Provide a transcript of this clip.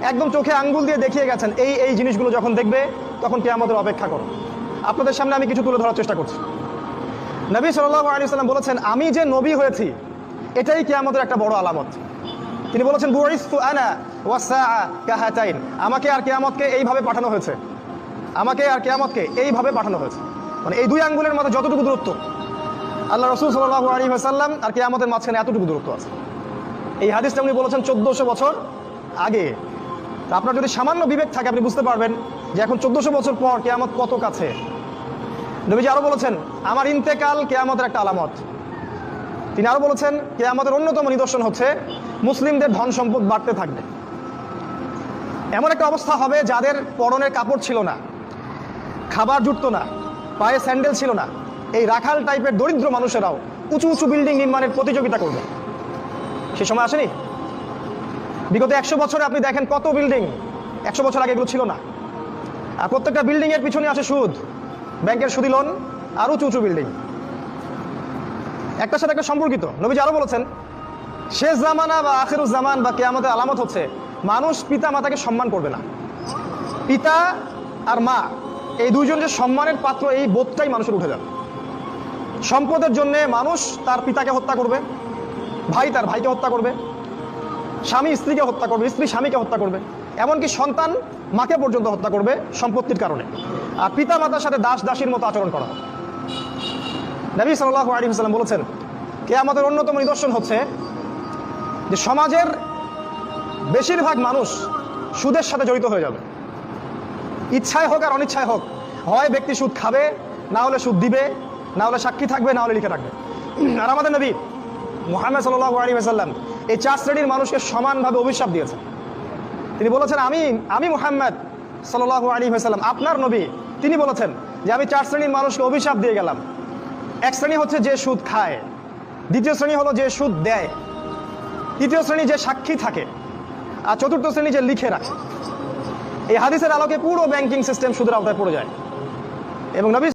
একদম চোখে আঙ্গুল দিয়ে দেখিয়ে গেছেন এই এই জিনিসগুলো যখন দেখবে তখন কিয়ামতের অপেক্ষা করো। আপনাদের সামনে আমি কিছু তুলে ধরার চেষ্টা করছি। নবী সাল্লাল্লাহু আলাইহি ওয়াসাল্লাম বলেছেন, আমি যে নবী হয়েছি এটাই কিয়ামতের একটা বড় আলামত। তিনি বলেছেন, বুইসতু আনা ওয়াসসাআ কাহাতাইন, আমাকে আর কিয়ামতকে এইভাবে পাঠানো হয়েছে, আমাকে আর কিয়ামতকে এইভাবে পাঠানো হয়েছে। মানে এই দুই আঙ্গুলের মধ্যে যতটুকু দূরত্ব, আল্লাহ রাসূল সাল্লাল্লাহু আলাইহি ওয়াসাল্লাম আর কিয়ামতের মাঝখানে এতটুকু দূরত্ব আছে। এই হাদিসটা উনি বলেছেন 1400 বছর আগে। আপনার যদি সামান্য বিবেক থাকে আপনি বুঝতে পারবেন যে এখন 1400 বছর পর কিয়ামত কত কাছে। নবীজি আরো বলেছেন, আমার ইন্তেকাল কিয়ামতের একটা আলামত। তিনি আরো বলেছেন, কিয়ামতের অন্যতম নিদর্শন হচ্ছে মুসলিমদের ধন সম্পদ বাড়তে থাকবে। এমন একটা অবস্থা হবে যাদের পরনের কাপড় ছিল না, খাবার জুটতো না, পায়ে স্যান্ডেল ছিল না, এই রাখাল টাইপের দরিদ্র মানুষেরাও উঁচু উঁচু বিল্ডিং নির্মাণের প্রতিযোগিতা করবে। সে সময় আসেনি? বিগত 100 বছরে আপনি দেখেন কত বিল্ডিং, 100 বছর আগে এগুলো ছিল না। আর প্রত্যেকটা বিল্ডিং এর পিছনে আছে সুদ, ব্যাংকের সুদি লোন আর উঁচু উঁচু বিল্ডিং, একটার সাথে একটা সম্পর্কিত। নবীজি আরো বলেছেন, শেষ জামানা বা আখিরুজ জামান বা কিয়ামতের আলামত হচ্ছে মানুষ পিতা মাতাকে সম্মান করবে না। পিতা আর মা এই দুইজন যে সম্মানের পাত্র, এই বোধটাই মানুষের উঠে যাবে। সম্পদের জন্য মানুষ তার পিতাকে হত্যা করবে, ভাই তার ভাইকে হত্যা করবে, স্বামী স্ত্রীকে হত্যা করবে, স্ত্রী স্বামীকে হত্যা করবে, এমনকি সন্তান মাকে পর্যন্ত হত্যা করবে সম্পত্তির কারণে। আর পিতা মাতার সাথে দাস দাসীর মতো আচরণ করা হবে। নবী সাল্লাল্লাহু আলাইহি ওয়াসাল্লাম বলেছেন, কিয়ামতের অন্যতম নিদর্শন হচ্ছে যে সমাজের বেশিরভাগ মানুষ সুদের সাথে জড়িত হয়ে যাবে। ইচ্ছায় হোক আর অনিচ্ছায় হোক, হয় ব্যক্তি সুদ খাবে, না হলে সুদ দিবে, না হলে সাক্ষী থাকবে, না হলে লিখে রাখবে। আর আমাদের নবী মুহাম্মদ সাল্লাল্লাহু আলাইহি ওয়াসাল্লাম এই 4 শ্রেণীর মানুষকে সমানভাবে অভিশাপ দিয়েছেন। তিনি বলেছেন, আমি মুহাম্মদ সাল্লাল্লাহু আলাইহি ওয়াসাল্লাম আপনার নবী, তিনি বলেছেন যে আমি 4 শ্রেণীর মানুষকে অভিশাপ দিয়ে গেলাম। এক শ্রেণী হচ্ছে যে সুদ খায়, দ্বিতীয় শ্রেণী হলো যে সুদ দেয়, তৃতীয় শ্রেণী যে সাক্ষী থাকে, আর চতুর্থ শ্রেণী যে লিখে রাখে। এই হাদিসের আলোকে পুরো ব্যাংকিং সিস্টেম সুদের আওতায় পড়ে যায়। এবং নবী